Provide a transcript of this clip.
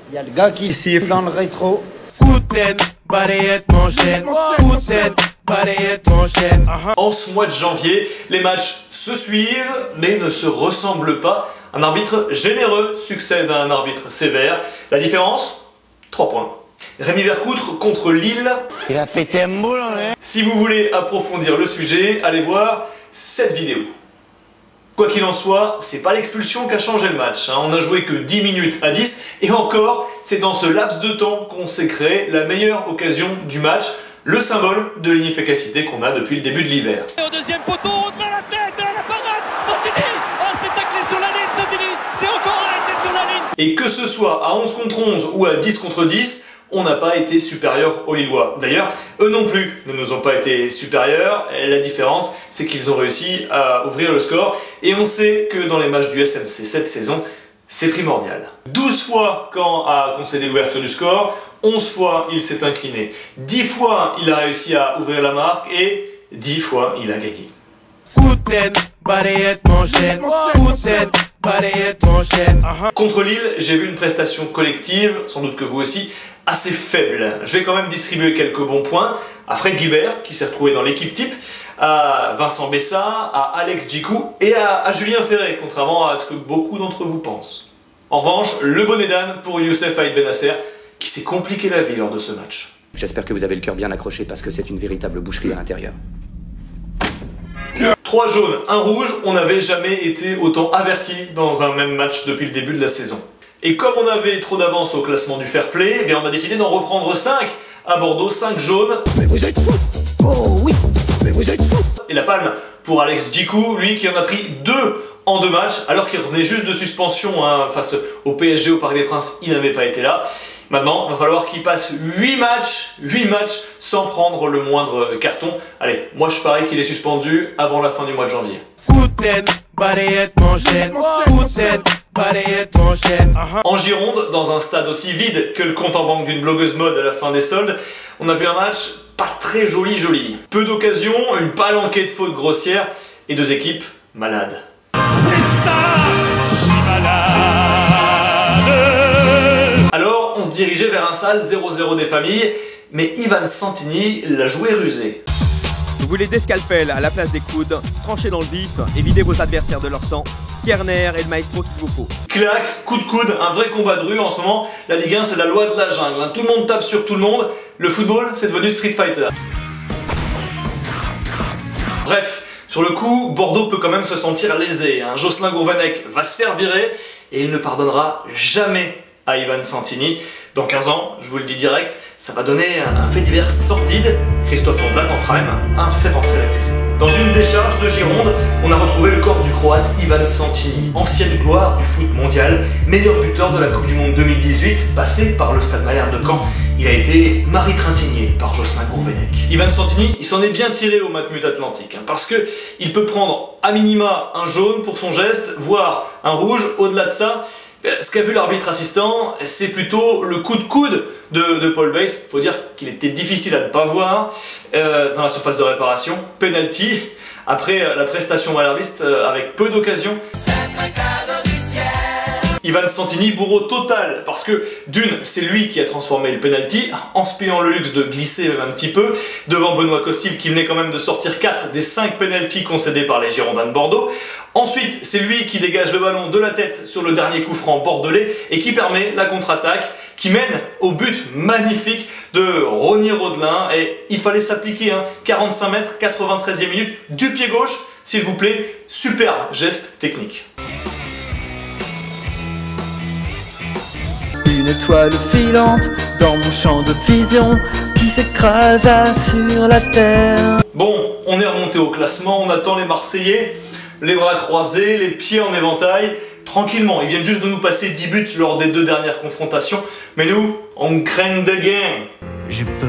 Il y a le gars qui siffle dans le rétro. Foutaine, balayette, manchette. Foutaine, balayette, manchette. En ce mois de janvier, les matchs se suivent, mais ne se ressemblent pas. Un arbitre généreux succède à un arbitre sévère. La différence 3 points. Rémi Vercoutre contre Lille. Il a pété un moule, hein. Si vous voulez approfondir le sujet, allez voir cette vidéo. Quoi qu'il en soit, c'est pas l'expulsion qui a changé le match. On n'a joué que 10 minutes à 10, et encore, c'est dans ce laps de temps qu'on s'est créé la meilleure occasion du match, le symbole de l'inefficacité qu'on a depuis le début de l'hiver. Au deuxième poteau, dans la tête, la parade, Santini. Oh, c'est taclé sur la ligne, Santini. C'est encore arrêté sur la ligne. Et que ce soit à 11 contre 11 ou à 10 contre 10, on n'a pas été supérieur aux Lillois. D'ailleurs, eux non plus ne nous ont pas été supérieurs. Et la différence, c'est qu'ils ont réussi à ouvrir le score. Et on sait que dans les matchs du SMC cette saison, c'est primordial. 12 fois quand a concédé l'ouverture du score, 11 fois il s'est incliné. 10 fois il a réussi à ouvrir la marque et 10 fois il a gagné. Foutaine, balayette, manchette. Foutaine, balayette, manchette. Contre Lille, j'ai vu une prestation collective, sans doute que vous aussi, assez faible. Je vais quand même distribuer quelques bons points à Fred Guibert, qui s'est retrouvé dans l'équipe type, à Vincent Bessa, à Alex Djikou et à Julien Ferré, contrairement à ce que beaucoup d'entre vous pensent. En revanche, le bonnet d'âne pour Youssef Aïd Benasser, qui s'est compliqué la vie lors de ce match. J'espère que vous avez le cœur bien accroché parce que c'est une véritable boucherie à l'intérieur. 3 jaunes, 1 rouge, on n'avait jamais été autant avertis dans un même match depuis le début de la saison. Et comme on avait trop d'avance au classement du fair play, eh bien on a décidé d'en reprendre 5 à Bordeaux, 5 jaunes. Mais vous êtes fous! Oh oui! Mais vous êtes fous! Et la palme pour Alex Djikou, lui qui en a pris 2 en 2 matchs, alors qu'il revenait juste de suspension face au PSG au Parc des Princes, il n'avait pas été là. Maintenant, il va falloir qu'il passe 8 matchs sans prendre le moindre carton. Allez, moi je parie qu'il est suspendu avant la fin du mois de janvier. Foutaine, balayette, manchette. Foutaine, balayette, manchette. En Gironde, dans un stade aussi vide que le compte en banque d'une blogueuse mode à la fin des soldes, on a vu un match pas très joli. Peu d'occasions, une palanquée de fautes grossières et 2 équipes malades. C'est ça, je suis malade. Alors, on se dirigeait vers un sale 0-0 des familles, mais Ivan Santini l'a joué rusé. Vous voulez des scalpels à la place des coudes, tranchez dans le vif et videz vos adversaires de leur sang. Kerner est le maestro qu'il vous faut. Clac, coup de coude, un vrai combat de rue en ce moment. La Ligue 1, c'est la loi de la jungle. Tout le monde tape sur tout le monde. Le football, c'est devenu Street Fighter. Bref, sur le coup, Bordeaux peut quand même se sentir lésé. Jocelyn Gourvenec va se faire virer et il ne pardonnera jamais à Ivan Santini. Dans 15 ans, je vous le dis direct, ça va donner un fait divers sordide. Christophe Ondelat en fera même un fait entrer l'accusé. Dans une décharge de Gironde, on a retrouvé le corps du Croate Ivan Santini, ancienne gloire du foot mondial, meilleur buteur de la Coupe du Monde 2018, passé par le Stade Malherbe de Caen. Il a été Marie Trintignant par Jocelyn Gourvenec. Ivan Santini, il s'en est bien tiré au Matmut Atlantique, parce que il peut prendre à minima un jaune pour son geste, voire un rouge. Au-delà de ça, ce qu'a vu l'arbitre assistant, c'est plutôt le coup de coude de Paul Bays. Il faut dire qu'il était difficile à ne pas voir dans la surface de réparation. Penalty, après la prestation malherbiste avec peu d'occasions. Ivan Santini, bourreau total, parce que d'une, c'est lui qui a transformé le penalty, en se payant le luxe de glisser même un petit peu, devant Benoît Costil qui venait quand même de sortir 4 des 5 penaltys concédés par les Girondins de Bordeaux. Ensuite, c'est lui qui dégage le ballon de la tête sur le dernier coup franc bordelais et qui permet la contre-attaque, qui mène au but magnifique de Ronny Rodelin. Et il fallait s'appliquer, 45 mètres, 93e minute, du pied gauche, s'il vous plaît, superbe geste technique. Une étoile filante dans mon champ de vision qui s'écrasa sur la terre. Bon, on est remonté au classement, on attend les Marseillais, les bras croisés, les pieds en éventail, tranquillement. Ils viennent juste de nous passer 10 buts lors des 2 dernières confrontations, mais nous, on craint de game. J'ai peur